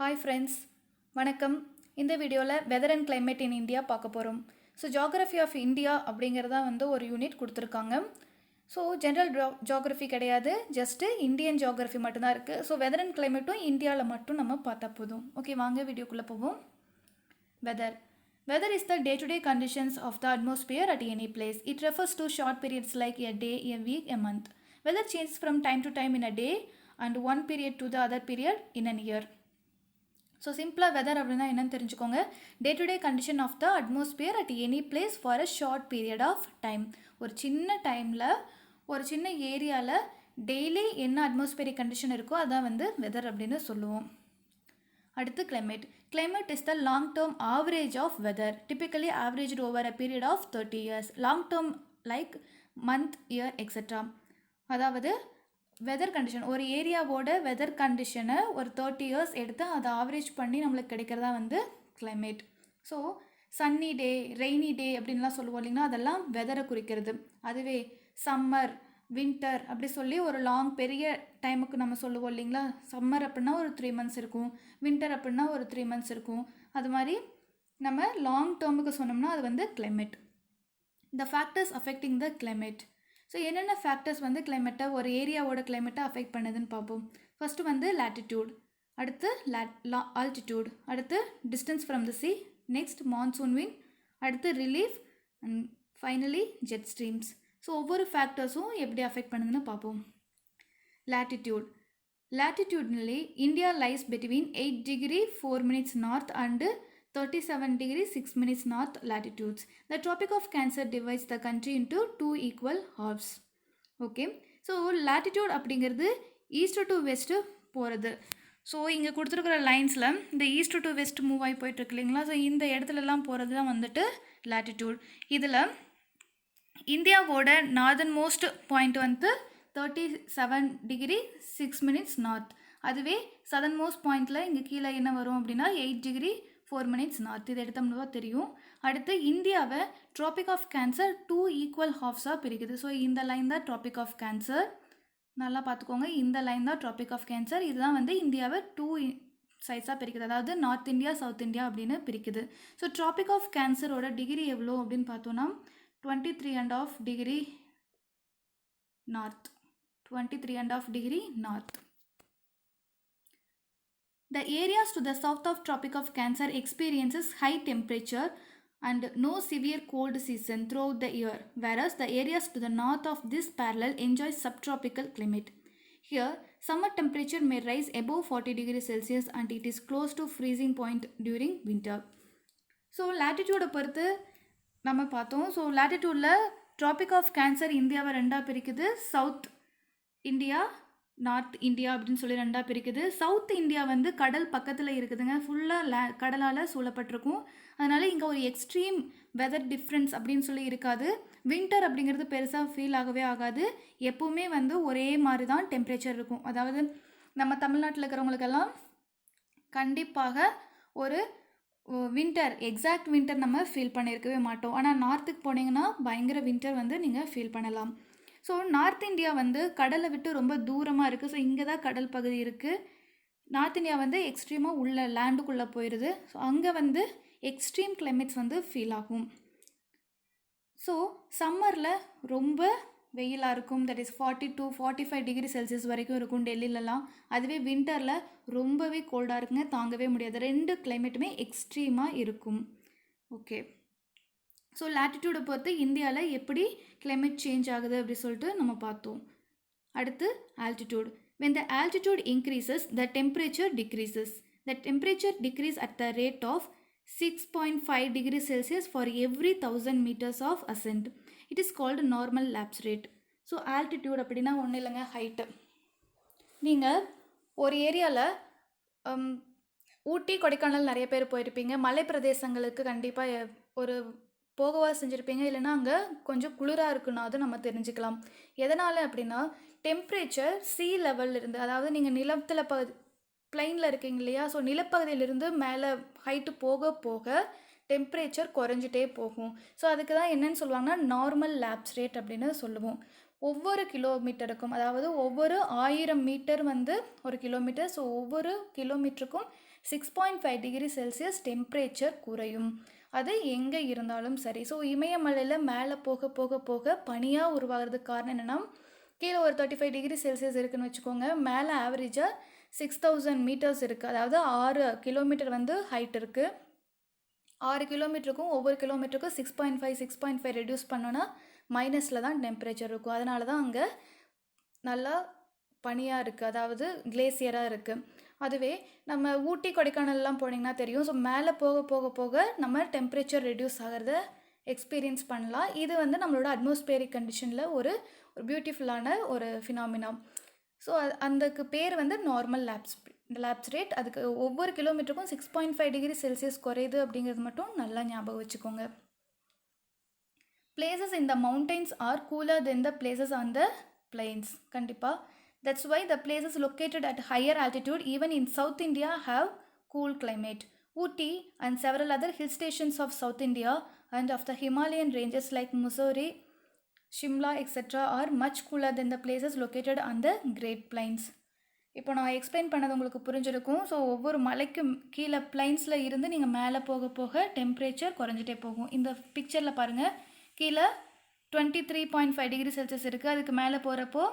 Hi friends, வணக்கம். இந்த வீடியோவில் weather and climate in India பார்க்க போகிறோம். ஸோ ஜாகிரஃபி ஆஃப் இந்தியா அப்படிங்கிறதா ஒரு யூனிட் கொடுத்துருக்காங்க. ஸோ ஜென்ரல் ஜாகிரஃபி கிடையாது, ஜஸ்ட்டு இந்தியன் ஜாகிரஃபி மட்டும்தான் இருக்குது. ஸோ வெதர் அண்ட் கிளைமேட்டும் இந்தியாவில் மட்டும் நம்ம பார்த்தா போதும். ஓகே, வாங்க வீடியோக்குள்ளே போவோம். Weather Weather is the day-to-day conditions of the atmosphere at any place. It refers to short periods like a day, a week, a month. Weather changes from time to time in a day and one period to the other period in an year. So சிம்பிளாக weather அப்படின்னா என்னென்னு தெரிஞ்சுக்கோங்க. Day to day condition of the atmosphere at any place for a short period of time. ஒரு சின்ன டைமில் ஒரு சின்ன ஏரியாவில் டெய்லி என்ன அட்மாஸ்பியரிக் கண்டிஷன் இருக்கோ அதான் வெதர் அப்படின்னு சொல்லுவோம். அடுத்து climate. Climate is the long term average of weather, typically average over a period of 30 years. Long term like month, year, etcetera. அதாவது வெதர் கண்டிஷன், ஒரு ஏரியாவோட வெதர் கண்டிஷனை ஒரு 30 years எடுத்து அதை ஆவரேஜ் பண்ணி நம்மளுக்கு கிடைக்கிறதா கிளைமேட். ஸோ சன்னி டே, ரெய்னி டே அப்படின்லாம் சொல்லுவோம் இல்லைங்களா, அதெல்லாம் வெதரை குறிக்கிறது. அதுவே சம்மர், வின்டர் அப்படி சொல்லி ஒரு லாங் பெரிய டைமுக்கு நம்ம சொல்லுவோம் இல்லைங்களா. சம்மர் அப்படின்னா ஒரு 3 months இருக்கும், வின்டர் அப்படின்னா ஒரு 3 months இருக்கும். அது மாதிரி நம்ம லாங் டேர்முக்கு சொன்னோம்னா அது climate. The factors affecting the climate. So என்னென்ன ஃபேக்டர்ஸ் கிளைமேட்டை, ஒரு ஏரியாவோட கிளைமேட்டை அஃபெக்ட் பண்ணுதுன்னு பார்ப்போம். ஃபஸ்ட்டு லேட்டிடியூட், அடுத்து ஆல்டிடியூட், அடுத்து distance from the sea, next monsoon wind, அடுத்து relief and finally jet streams. So ஒவ்வொரு ஃபேக்டர்ஸும் எப்படி அஃபெக்ட் பண்ணுதுன்னு பார்ப்போம். latitude. Latitudinally, India lies between 8 degree 4 minutes north and 37 degree 6 minutes north latitudes. The Tropic of Cancer divides the country into 2 equal halves. Okay, so latitude அப்படிங்கிறது east to west போகிறது. So இங்கே கொடுத்துருக்குற லைன்ஸில் இந்த east to west move ஆகி போயிட்டுருக்கு இல்லைங்களா. So இந்த இடத்துலலாம் போகிறது தான் latitude. இதில் இந்தியாவோட northern most point 37 degree 6 minutes north. அதுவே சதர்ன் மோஸ்ட் பாயிண்டில் இங்கே கீழே என்ன வரும் அப்படின்னா 8 degree 4 minutes நார்த். இது எடுத்தோம்னா தெரியும். அடுத்து இந்தியாவை ட்ராபிக் ஆஃப் கேன்சர் 2 ஈக்குவல் ஹாஃப்ஸாக பிரிக்குது. ஸோ இந்த லைன் தான் ட்ராபிக் ஆஃப் கேன்சர், நல்லா பார்த்துக்கோங்க. இந்த லைன் தான் ட்ராபிக் ஆஃப் கேன்சர். இதுதான் இந்தியாவை 2 சைட்ஸாக பிரிக்குது, அதாவது நார்த் இந்தியா, சவுத் இந்தியா அப்படின்னு பிரிக்குது. ஸோ ட்ராபிக் ஆஃப் கேன்சரோட டிகிரி எவ்வளோ அப்படின்னு பார்த்தோன்னா 23.5 degree north. 23.5 degree north. The areas to the south of Tropic of Cancer experiences high temperature and no severe cold season throughout the year, whereas the areas to the north of this parallel enjoy subtropical climate. Here, summer temperature may rise above 40 degrees Celsius and it is close to freezing point during winter. So, latitude பொறுத்து நம்ம பார்த்தோம். So லேட்டிடியூடில் traffic of cancer இந்தியாவை ரெண்டாக பிரிக்குது. South India, north India அப்படின்னு சொல்லி ரெண்டாக பிரிக்குது. South India கடல் பக்கத்தில் இருக்குதுங்க, ஃபுல்லாக கடலால் சூழப்பட்டிருக்கும். அதனால் இங்கே ஒரு எக்ஸ்ட்ரீம் வெதர் டிஃப்ரென்ஸ் அப்படின்னு சொல்லி இருக்காது. வின்டர் அப்படிங்கிறது பெருசாக ஃபீல் ஆகவே ஆகாது. எப்போவுமே ஒரே மாதிரி தான் டெம்பரேச்சர் இருக்கும். அதாவது நம்ம தமிழ்நாட்டில் இருக்கிறவங்களுக்கெல்லாம் கண்டிப்பாக ஒரு வின்டர், எக்ஸாக்ட் வின்டர் நம்ம ஃபீல் பண்ணியிருக்கவே மாட்டோம். ஆனால் நார்த்துக்கு போனீங்கன்னா பயங்கர வின்டர் நீங்கள் ஃபீல் பண்ணலாம். ஸோ நார்த் இந்தியா கடலை விட்டு ரொம்ப தூரமாக இருக்குது. ஸோ இங்கே தான் கடல் பகுதி இருக்குது. நார்த் இந்தியா எக்ஸ்ட்ரீமாக உள்ள லேண்டுக்குள்ளே போயிடுது. ஸோ அங்கே எக்ஸ்ட்ரீம் கிளைமேட்ஸ் ஃபீல் ஆகும். ஸோ சம்மரில் ரொம்ப வெயிலாக இருக்கும், that is 40 to 45 degree Celsius வரைக்கும் இருக்கும் டெல்லியிலலாம். அதுவே வின்டரில் ரொம்பவே கோல்டாக இருக்குங்க, தாங்கவே முடியாது. ரெண்டு கிளைமேட்டுமே எக்ஸ்ட்ரீமாக இருக்கும். ஓகே, ஸோ லேட்டிடியூடை பொறுத்து இந்தியாவில் எப்படி கிளைமேட் சேஞ்ச் ஆகுது அப்படி சொல்லிட்டு நம்ம பார்த்தோம். அடுத்து altitude. when the altitude increases the temperature decreases. The temperature decrease at the rate of 6.5 degrees Celsius for every 1000 meters of ascent. It is called normal lapse rate. So altitude அப்படின்னா ஒன்றும் இல்லைங்க, height. நீங்கள் ஒரு ஏரியாவில் ஊட்டி, கொடைக்கானல் நிறைய பேர் போயிருப்பீங்க. மலை பிரதேசங்களுக்கு கண்டிப்பாக ஒரு போகவா செஞ்சுருப்பீங்க. இல்லைனா அங்கே கொஞ்சம் குளிராக இருக்குன்னா அது நம்ம தெரிஞ்சுக்கலாம். எதனால் அப்படின்னா டெம்ப்ரேச்சர் சி லெவலில் இருந்து, அதாவது நீங்கள் நிலத்தில் பிளைனில் இருக்கீங்க இல்லையா, ஸோ நிலப்பகுதியிலிருந்து மேலே ஹைட்டு போக போக டெம்ப்ரேச்சர் குறைஞ்சிட்டே போகும். ஸோ அதுக்கு தான் என்னென்னு சொல்லுவாங்கன்னா நார்மல் லேப்ஸ் ரேட் அப்படின்னு சொல்லுவோம். ஒவ்வொரு கிலோமீட்டருக்கும், அதாவது ஒவ்வொரு 1000 மீட்டர் வந்து ஒரு கிலோமீட்டர். ஸோ ஒவ்வொரு கிலோமீட்டருக்கும் 6.5 டிகிரி செல்சியஸ் டெம்பரேச்சர் குறையும். அது எங்கே இருந்தாலும் சரி. ஸோ இமயமலையில் மேலே போக போக போக பனியாக உருவாகிறதுக்கு காரணம் என்னென்னா, கீழே ஒரு 35 டிகிரி செல்சியஸ் இருக்குதுன்னு வச்சுக்கோங்க, மேலே ஆவரேஜாக 6000 மீட்டர்ஸ் இருக்குது. அதாவது 6 கிலோமீட்டர் வந்து ஹைட் இருக்குது. 6 கிலோமீட்டருக்கும் ஒவ்வொரு கிலோமீட்டருக்கும் 6.5 ரெடியூஸ் பண்ணோன்னா மைனஸில் தான் டெம்பரேச்சர் இருக்கும். அதனால தான் அங்கே நல்லா பனியாக இருக்குது, அதாவது கிளேசியராக இருக்குது. அதுவே நம்ம ஊட்டி கொடைக்கானல்லாம் போனீங்கன்னா தெரியும். ஸோ மேலே போக போக போக நம்ம டெம்பரேச்சர் ரெடியூஸ் ஆகிறத எக்ஸ்பீரியன்ஸ் பண்ணலாம். இது வந்து நம்மளோட அட்மாஸ்பியரிக் கண்டிஷனில் ஒரு பியூட்டிஃபுல்லான ஒரு ஃபினாமினா. ஸோ அதுக்கு பேர் வந்து நார்மல் லேப்ஸ் ரேட். அதுக்கு ஒவ்வொரு கிலோமீட்டருக்கும் 6.5 டிகிரி செல்சியஸ் குறையுது அப்படிங்கிறது மட்டும் நல்லா ஞாபகம் வச்சுக்கோங்க. places in the mountains are cooler than the places on the plains. கண்டிப்பாக. That's why the places located at higher altitude even in South India have cool climate. Ooty and several other hill stations of South India and of the Himalayan ranges like Mussoorie, Shimla etc. are much cooler than the places located on the Great Plains. இப்போ நான் explain பண்ணது உங்களுக்கு புரிஞ்சிருக்கும். So ஒவ்வொரு மலைக்கும் கீழே பிளைன்ஸில் இருந்து நீங்கள் மேலே போக போக டெம்பரேச்சர் குறைஞ்சிட்டே போகும். இந்த பிக்சரில் பாருங்கள், கீழே 23.5 டிகிரி செல்சியஸ் இருக்குது. அதுக்கு மேலே போகிறப்போ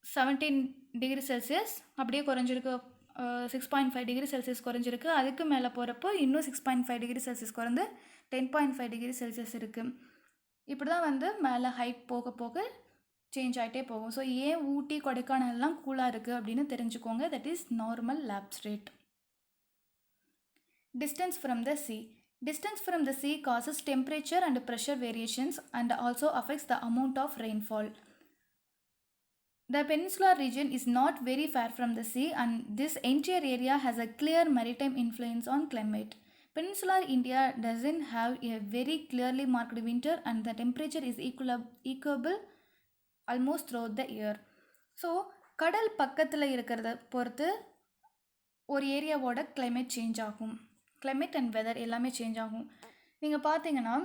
17 டிகிரி செல்சியஸ் அப்படியே குறைஞ்சிருக்கு. 6.5 டிகிரி செல்சியஸ் குறைஞ்சிருக்கு. அதுக்கு மேலே போகிறப்போ இன்னும் 6.5 டிகிரி செல்சியஸ் குறைந்து 10.5 டிகிரி செல்சியஸ் இருக்குது. இப்படி தான் வந்து மேலே ஹைட் போக போக சேஞ்ச் ஆகிட்டே போகும். ஸோ ஏன் ஊட்டி கொடைக்கானல்லாம் கூலாக இருக்குது அப்படின்னு தெரிஞ்சுக்கோங்க. That is normal labs rate. Distance from the sea. Distance from the sea causes temperature and pressure variations and also affects the amount of rainfall. The peninsular region is not very far from the sea and this entire area has a clear maritime influence on climate. Peninsular India doesn't have a very clearly marked winter and the temperature is equable almost throughout the year. So கடல் பக்கத்தில் இருக்கிறத பொறுத்து ஒரு ஏரியாவோட climate change ஆகும். Climate and weather எல்லாமே change ஆகும். நீங்கள் பார்த்தீங்கன்னா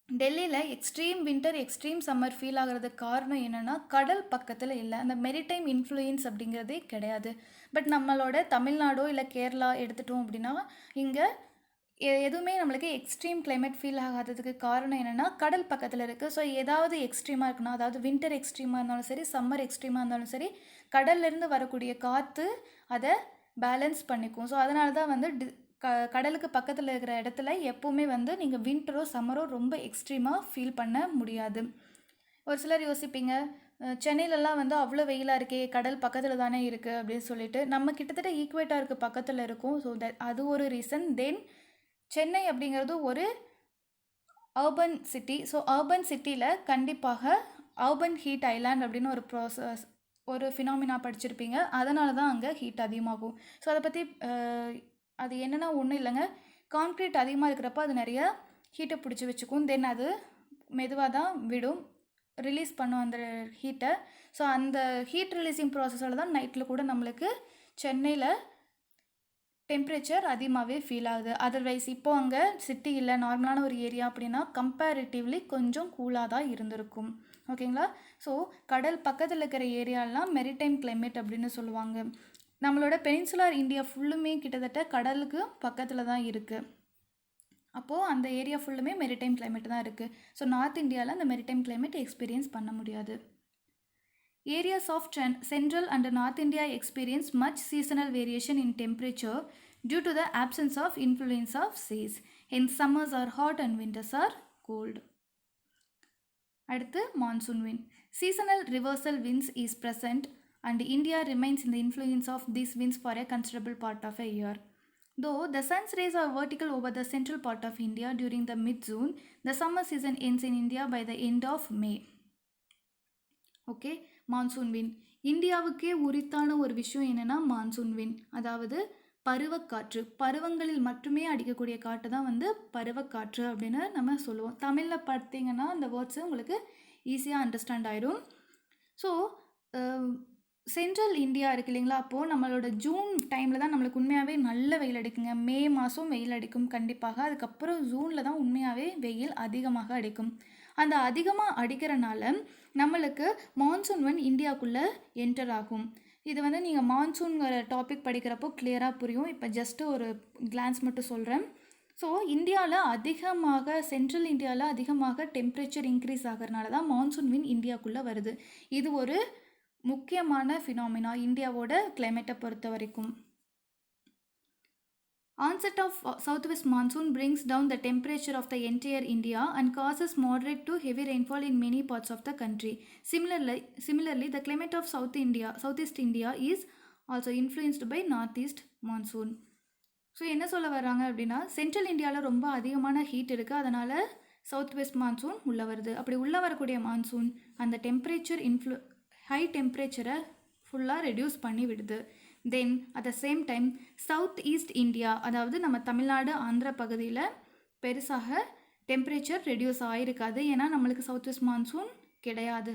டெல்லியில் extreme winter extreme summer feel ஆகிறதுக்கு காரணம் என்னென்னா கடல் பக்கத்தில் இல்லை, அந்த மெரிடைம் இன்ஃப்ளூயன்ஸ் அப்படிங்கிறதே கிடையாது. பட் நம்மளோட தமிழ்நாடோ இல்லை கேரளா எடுத்துட்டோம் அப்படின்னா இங்கே எதுவுமே நம்மளுக்கு எக்ஸ்ட்ரீம் கிளைமேட் ஃபீல் ஆகாததுக்கு காரணம் என்னென்னா கடல் பக்கத்தில் இருக்குது. ஸோ ஏதாவது எக்ஸ்ட்ரீமாக இருக்குன்னா, அதாவது வின்டர் எக்ஸ்ட்ரீமாக இருந்தாலும் சரி, சம்மர் எக்ஸ்ட்ரீமாக இருந்தாலும் சரி, கடல்லேருந்து வரக்கூடிய காற்று அதை பேலன்ஸ் பண்ணிக்கும். ஸோ அதனால தான் வந்து கடலுக்கு பக்கத்தில் இருக்கிற இடத்துல எப்போவுமே வந்து நீங்கள் வின்டரோ சம்மரோ ரொம்ப எக்ஸ்ட்ரீமாக ஃபீல் பண்ண முடியாது. ஒரு சிலர் யோசிப்பீங்க, சென்னையிலலாம் வந்து அவ்வளோ வெயிலாக இருக்கே, கடல் பக்கத்தில் தானே இருக்குது அப்படின்னு சொல்லிட்டு. நம்ம கிட்டத்தட்ட ஈக்குவேட்டருக்கு பக்கத்தில் இருக்கும். ஸோ அது ஒரு ரீசன். தென் சென்னை அப்படிங்கிறது ஒரு அர்பன் சிட்டி. ஸோ அர்பன் சிட்டியில் கண்டிப்பாக அர்பன் ஹீட் ஐலாண்ட் அப்படின்னு ஒரு ஃபினாமினா படிச்சிருப்பீங்க. அதனால தான் அங்கே ஹீட் அதிகமாகும். ஸோ அதை பற்றி அது என்னென்னா ஒன்றும் இல்லைங்க, கான்க்ரீட் அதிகமாக இருக்கிறப்ப அது நிறைய ஹீட்டை பிடிச்சி வச்சுக்கும். தென் அது மெதுவாக தான் விடும், ரிலீஸ் பண்ணும் அந்த ஹீட்டை. ஸோ அந்த ஹீட் ரிலீஸிங் ப்ராசஸால் தான் நைட்டில் கூட நம்மளுக்கு சென்னையில் டெம்பரேச்சர் அதிகமாகவே ஃபீல் ஆகுது. அதர்வைஸ் இப்போது அங்கே சிட்டி இல்லை, நார்மலான ஒரு ஏரியா அப்படின்னா கம்பேரிட்டிவ்லி கொஞ்சம் கூலாக தான் இருந்திருக்கும். ஓகேங்களா? ஸோ கடல் பக்கத்தில் இருக்கிற ஏரியாலாம் மெரிடைம் கிளைமேட் அப்படின்னு சொல்லுவாங்க. நம்மளோட பெனின்சுலார் இந்தியா ஃபுல்லுமே கிட்டத்தட்ட கடலுக்கு பக்கத்தில் தான் இருக்குது. அப்போது அந்த ஏரியா ஃபுல்லுமே மெரிடைம் கிளைமேட் தான் இருக்குது. ஸோ நார்த் இந்தியாவில் அந்த மெரிடைம் கிளைமேட் எக்ஸ்பீரியன்ஸ் பண்ண முடியாது. Areas of central and north India experience much seasonal variation in temperature due to the absence of influence of seas. Hence summers are hot and winters are cold. அடுத்து monsoon wind. Seasonal reversal winds is present and India remains in the influence of these winds for a considerable part of a year. Though the sun's rays are vertical over the central part of India during the mid-June, the summer season ends in India by the end of May. Okay, monsoon wind. இந்தியாவுக்கே உரித்தான ஒரு விஷயம் என்னென்னா monsoon wind, அதாவது பருவக்காற்று. பருவங்களில் மட்டுமே அடிக்கக்கூடிய காற்று தான் வந்து பருவக்காற்று அப்படின்னு நம்ம சொல்லுவோம். தமிழில் பார்த்தீங்கன்னா அந்த வேர்ட்ஸு உங்களுக்கு ஈஸியாக அண்டர்ஸ்டாண்ட் ஆயிடும். ஸோ சென்ட்ரல் இந்தியா இருக்குது இல்லைங்களா, அப்போது நம்மளோட ஜூன் டைமில் தான் நம்மளுக்கு உண்மையாகவே நல்ல வெயில் அடிக்குங்க. மே மாதம் வெயில் அடிக்கும் கண்டிப்பாக. அதுக்கப்புறம் ஜூனில் தான் உண்மையாகவே வெயில் அதிகமாக அடிக்கும். அந்த அதிகமாக அடிக்கிறனால நம்மளுக்கு மான்சூன் வந்து இந்தியாவுக்குள்ளே என்டர் ஆகும். இது வந்து நீங்கள் மான்சூன்கிற டாபிக் படிக்கிறப்போ கிளியராக புரியும். இப்போ ஜஸ்ட்டு ஒரு கிளான்ஸ் மட்டும் சொல்கிறேன். ஸோ இந்தியாவில் அதிகமாக சென்ட்ரல் இந்தியாவில் அதிகமாக டெம்பரேச்சர் இன்க்ரீஸ் ஆகிறதுனால தான் மான்சூன் வின் இந்தியாவுக்குள்ளே வருது. இது ஒரு முக்கியமான ஃபினாமினா இந்தியாவோட கிளைமேட்டை பொறுத்த வரைக்கும். Onset of southwest monsoon brings down the temperature of the entire India and causes moderate to heavy rainfall in many parts of the country. Similarly, the climate of Southeast India is also influenced by northeast monsoon. So என்ன சொல்ல வர்றாங்க அப்படின்னா, central இந்தியாவில் ரொம்ப அதிகமான heat இருக்குது, அதனால் south west monsoon உள்ளே வருது. அப்படி உள்ளே வரக்கூடிய மான்சூன் அந்த டெம்பரேச்சர் ஹை டெம்பரேச்சரை ஃபுல்லாக ரெடியூஸ் பண்ணி விடுது. Then at the same time south east India, அதாவது நம்ம தமிழ்நாடு ஆந்திரா பகுதியில் பெருசாக டெம்பரேச்சர் ரெடியூஸ் ஆகிருக்காது. ஏன்னா நம்மளுக்கு சவுத் வெஸ்ட் மான்சூன் கிடையாது.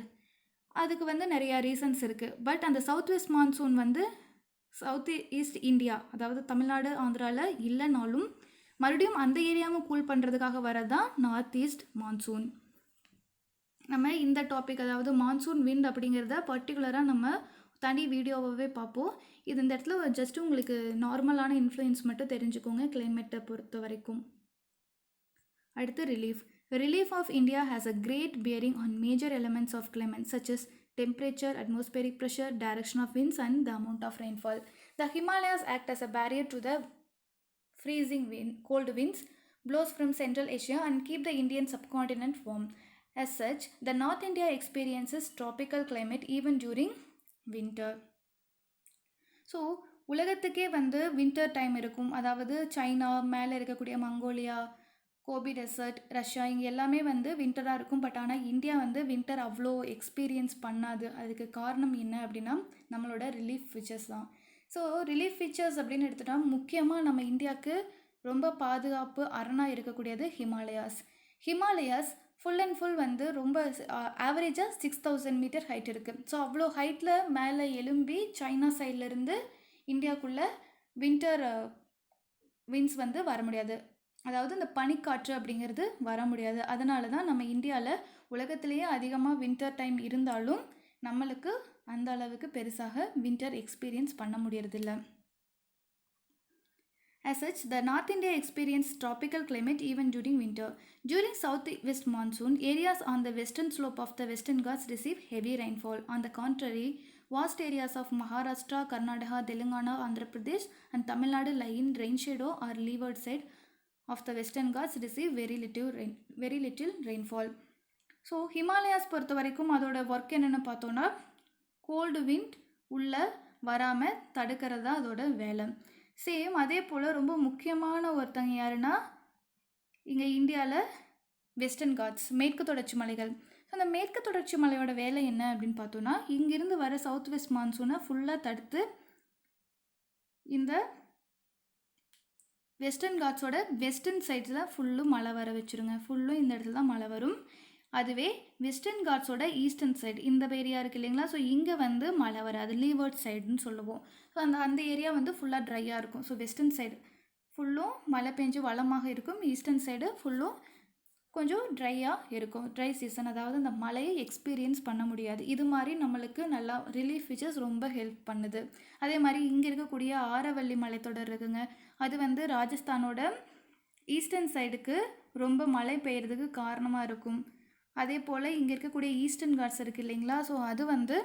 அதுக்கு வந்து நிறையா ரீசன்ஸ் இருக்குது. பட் அந்த சவுத் வெஸ்ட் மான்சூன் வந்து சவுத் ஈஸ்ட் இந்தியா, அதாவது தமிழ்நாடு ஆந்திராவில் இல்லைனாலும் மறுபடியும் அந்த ஏரியாவும் கூல் பண்ணுறதுக்காக வரதான் நார்த் ஈஸ்ட் மான்சூன். நம்ம இந்த டாபிக், அதாவது மான்சூன் விண்ட் அப்படிங்கிறத பர்டிகுலராக நம்ம தனி வீடியோவாகவே பார்ப்போம். இது இந்த இடத்துல ஜஸ்ட்டு உங்களுக்கு நார்மலான இன்ஃப்ளூயன்ஸ் மட்டும் தெரிஞ்சுக்கோங்க கிளைமேட்டை பொறுத்த வரைக்கும். அடுத்து relief of India has a great bearing on major elements of climate such as temperature, atmospheric pressure, direction of winds and the amount of rainfall. The Himalayas act as a barrier to the freezing cold winds blows from Central Asia and keep the Indian subcontinent warm. As such, the North India experiences tropical climate even during winter. So உலகத்துக்கே வந்து winter time இருக்கும். அதாவது China, மேலே இருக்கக்கூடிய Mongolia, Gopi dessert, Russia, இங்கே எல்லாமே வந்து வின்டராக இருக்கும். பட் ஆனால் இந்தியா வந்து வின்டர் அவ்வளோ எக்ஸ்பீரியன்ஸ் பண்ணாது. அதுக்கு காரணம் என்ன அப்படின்னா நம்மளோட ரிலீஃப் ஃபீச்சர்ஸ் தான். ஸோ ரிலீஃப் ஃபீச்சர்ஸ் அப்படின்னு எடுத்துகிட்டா முக்கியமாக நம்ம இந்தியாவுக்கு ரொம்ப பாதுகாப்பு அரணாக இருக்கக்கூடியது ஹிமாலயாஸ் ஃபுல் அண்ட் ஃபுல் வந்து ரொம்ப ஆவரேஜாக 6000 மீட்டர் ஹைட் இருக்குது. ஸோ அவ்வளோ ஹைட்டில் மேலே எலும்பி சைனா சைட்லேருந்து இந்தியாவுக்குள்ளே வின்டர் வின்ஸ் வந்து வர முடியாது. அதாவது இந்த பனிக்காற்று அப்படிங்கிறது வர முடியாது. அதனால தான் நம்ம இந்தியாவில் உலகத்திலேயே அதிகமாக வின்டர் டைம் இருந்தாலும் நம்மளுக்கு அந்த அளவுக்கு பெருசாக வின்டர் எக்ஸ்பீரியன்ஸ் பண்ண முடியறதில்ல. As such, the North India experiences tropical climate even during winter. During southwest monsoon, areas on the western slope of the Western Ghats receive heavy rainfall. On the contrary, vast areas of Maharashtra, Karnataka, Telangana, Andhra Pradesh and Tamil Nadu lie in rain shadow or leeward side of the Western Ghats receive very little rainfall. So Himalayas பொறுத்த வரைக்கும் அதோட work என்னென்னு பார்த்தோன்னா, gold wind உள்ளே வராமல் தடுக்கிறது தான் அதோட வேலை. சேம் அதே போல் ரொம்ப முக்கியமான ஒருத்தங்க யாருன்னா இங்கே இந்தியாவில் வெஸ்டர்ன் காட்ஸ், மேற்கு தொடர்ச்சி மலைகள். ஸோ அந்த மேற்கு தொடர்ச்சி மலையோட வேலை என்ன அப்படின்னு பார்த்தோன்னா, இங்கிருந்து வர சவுத் வெஸ்ட் மான்சூனை ஃபுல்லாக தடுத்து இந்த வெஸ்டர்ன் காட்ஸோட வெஸ்டர்ன் சைட்ஸில் ஃபுல்லும் மழை வர வச்சுருங்க. ஃபுல்லும் இந்த இடத்துல தான் மழை வரும். அதுவே வெஸ்டர்ன் காட்ஸோட ஈஸ்டர்ன் சைடு இந்த ஏரியா இருக்குது இல்லைங்களா, ஸோ இங்கே வந்து மழை வராது, லீவர்ட் சைடுன்னு சொல்லுவோம். ஸோ அந்த ஏரியா வந்து ஃபுல்லாக ட்ரையாக இருக்கும். ஸோ வெஸ்டர்ன் சைடு ஃபுல்லும் மழை பெஞ்சு வளமாக இருக்கும், ஈஸ்டர்ன் சைடு ஃபுல்லும் கொஞ்சம் ட்ரையாக இருக்கும். ட்ரை சீசன், அதாவது அந்த மழையை எக்ஸ்பீரியன்ஸ் பண்ண முடியாது. இது மாதிரி நம்மளுக்கு நல்லா ரிலீஃப் ஃபீச்சர்ஸ் ரொம்ப ஹெல்ப் பண்ணுது. அதே மாதிரி இங்கே இருக்கக்கூடிய ஆரவல்லி மலைத்தொடர் இருக்குங்க, அது வந்து ராஜஸ்தானோட ஈஸ்டர்ன் சைடுக்கு ரொம்ப மழை பெய்யறதுக்கு காரணமாக இருக்கும். அதே போல் இங்கே இருக்கக்கூடிய ஈஸ்டர்ன் காட்ஸ் இருக்குது இல்லைங்களா, ஸோ அது வந்து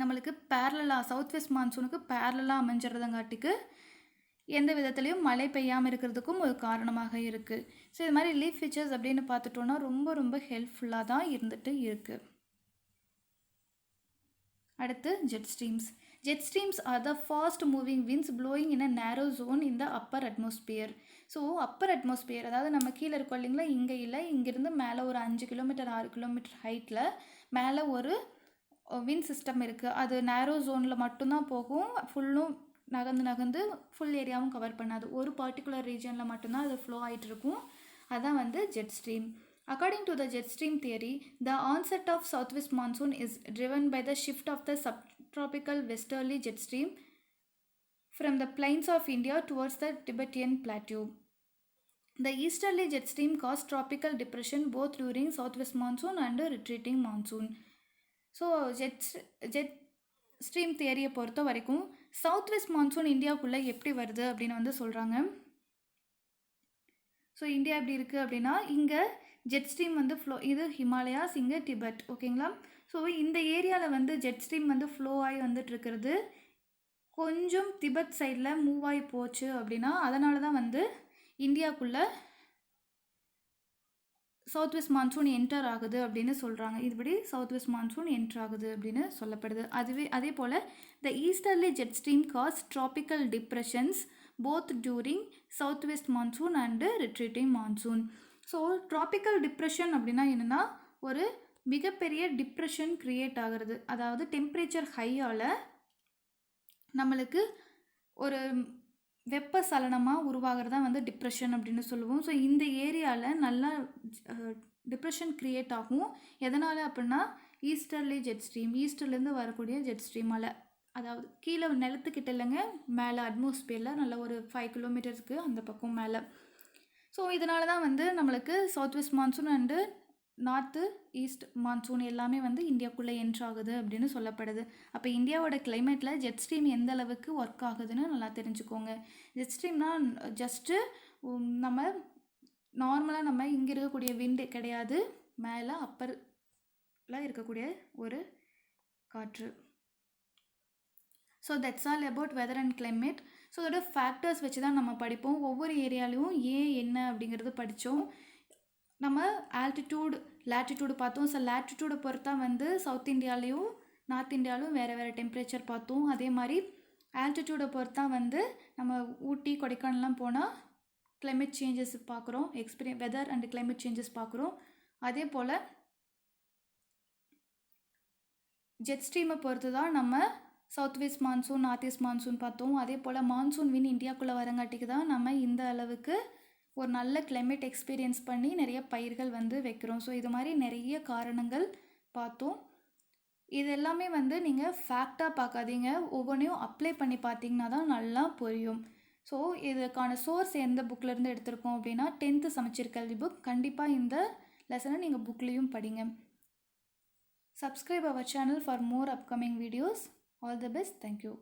நம்மளுக்கு பேரலாக சவுத் வெஸ்ட் மான்சூனுக்கு பேரலாக அமைஞ்சிறதங்காட்டிக்கு எந்த விதத்துலேயும் மழை பெய்யாமல் இருக்கிறதுக்கும் ஒரு காரணமாக இருக்குது. ஸோ இது மாதிரி ரிலீஃப் ஃபீச்சர்ஸ் அப்படின்னு பார்த்துட்டோன்னா ரொம்ப ஹெல்ப்ஃபுல்லாக தான் இருந்துட்டு இருக்குது. அடுத்து Jet streams are the fast moving winds blowing in a narrow zone in the upper atmosphere. So Appar atmosphere, அதாவது நம்ம கீழே இருக்கோம் இல்லைங்களா, இங்கே இல்லை, இங்கேருந்து மேலே ஒரு 5 கிலோமீட்டர் 6 கிலோமீட்டர் ஹைட்டில் மேலே ஒரு விண்ட் சிஸ்டம் இருக்குது. அது நேரோ ஜோனில் மட்டும்தான் போகும். ஃபுல்லும் நகர்ந்து ஃபுல் ஏரியாவும் கவர் பண்ணாது. ஒரு பர்டிகுலர் ரீஜனில் மட்டும்தான் அது ஃப்ளோ ஆகிட்டு இருக்கும். அதான் வந்து jet stream. According to the jet stream theory, the onset of southwest monsoon is driven by the shift of the subtropical westerly jet stream from the plains of India towards the Tibetan plateau. The easterly jet stream caused tropical depression both during southwest monsoon and retreating monsoon. So jet stream தியரியை பொறுத்த வரைக்கும் south west monsoon இந்தியாவுக்குள்ளே எப்படி வருது அப்படின்னு வந்து சொல்கிறாங்க. So India எப்படி இருக்குது அப்படின்னா, இங்கே ஜெட் ஸ்ட்ரீம் வந்து ஃப்ளோ, இது ஹிமாலயாஸ், இங்கே டிபெட், ஓகேங்களா. ஸோ இந்த ஏரியாவில் வந்து ஜெட் ஸ்ட்ரீம் வந்து ஃப்ளோ ஆகி வந்துட்டு இருக்கிறது கொஞ்சம் திபெத் சைடில் மூவ் ஆகி போச்சு அப்படின்னா, அதனால தான் வந்து இந்தியாவுக்குள்ளே சவுத் வெஸ்ட் மான்சூன் என்டர் ஆகுது அப்படின்னு சொல்கிறாங்க. இதுபடி சவுத் வெஸ்ட் மான்சூன் என்டர் ஆகுது அப்படின்னு சொல்லப்படுது. அதே போல் the easterly jet stream cause tropical depressions both during south west monsoon and retreating monsoon. So tropical depression அப்படின்னா என்னென்னா, ஒரு மிகப்பெரிய டிப்ரெஷன் க்ரியேட் ஆகிறது. அதாவது டெம்பரேச்சர் ஹையால் நம்மளுக்கு ஒரு வெப்ப சலனமாக உருவாகிறதா வந்து டிப்ரெஷன் அப்படின்னு சொல்லுவோம். ஸோ இந்த ஏரியாவில் நல்லா டிப்ரெஷன் க்ரியேட் ஆகும். எதனால் அப்படின்னா, ஈஸ்டர்லி ஜெட் ஸ்ட்ரீம், ஈஸ்டர்லேருந்து வரக்கூடிய ஜெட் ஸ்ட்ரீமால், அதாவது கீழே நிலத்துக்கிட்ட இல்லைங்க, மேலே அட்மாஸ்பியரில் நல்ல ஒரு 5 கிலோமீட்டர்ஸ்க்கு அந்த பக்கம் மேலே. ஸோ இதனால தான் வந்து நம்மளுக்கு south west monsoon and north east monsoon எல்லாமே வந்து இந்தியாவுக்குள்ளே என்ட்ரு ஆகுது அப்படின்னு சொல்லப்படுது. அப்போ இந்தியாவோட கிளைமேட்டில் ஜெட் ஸ்ட்ரீம் எந்த அளவுக்கு ஒர்க் ஆகுதுன்னு நல்லா தெரிஞ்சுக்கோங்க. ஜெட் ஸ்ட்ரீம்னால் ஜஸ்ட்டு நம்ம நார்மலாக நம்ம இங்கே இருக்கக்கூடிய விண்டு கிடையாது, மேலே அப்பரில் இருக்கக்கூடிய ஒரு காற்று. So that's all about weather and climate. So அதோட ஃபேக்டர்ஸ் வச்சு தான் நம்ம படிப்போம். ஒவ்வொரு ஏரியாலையும் ஏன் என்ன அப்படிங்கிறது படித்தோம். நம்ம ஆல்டிடியூட், லேட்டிடியூடு பார்த்தோம். ஸோ லேட்டிடியூடை பொறுத்தா வந்து சவுத் இந்தியாலையும் நார்த் இந்தியாவிலும் வேறு வேறு டெம்பரேச்சர் பார்த்தோம். அதே மாதிரி ஆல்டிடியூடை பொறுத்தா வந்து நம்ம ஊட்டி கொடைக்கானல்லாம் போனால் கிளைமேட் சேஞ்சஸ் பார்க்குறோம், வெதர் அண்ட் கிளைமேட் சேஞ்சஸ் பார்க்குறோம். அதே போல் ஜெட் ஸ்ட்ரீமை பொறுத்து தான் நம்ம south west monsoon, north east monsoon பார்த்தோம். அதே போல் மான்சூன் வின் இந்தியாவுக்குள்ளே வரங்காட்டிக்கு தான் நம்ம இந்த அளவுக்கு ஒரு நல்ல கிளைமேட் எக்ஸ்பீரியன்ஸ் பண்ணி நிறைய பயிர்கள் வந்து வைக்கிறோம். ஸோ இது மாதிரி நிறைய காரணங்கள் பார்த்தோம். இது எல்லாமே வந்து நீங்கள் ஃபேக்டாக பார்க்காதீங்க, ஒவ்வொன்றையும் அப்ளை பண்ணி பார்த்தீங்கன்னா தான் நல்லா புரியும். ஸோ இதுக்கான சோர்ஸ் எந்த புக்கிலேருந்து எடுத்திருக்கோம் அப்படின்னா 10th சமச்சீர் கல்வி புக். கண்டிப்பாக இந்த லெசனை நீங்கள் புக்லேயும் படிங்க. Subscribe our channel for more upcoming videos. All the best. Thank you.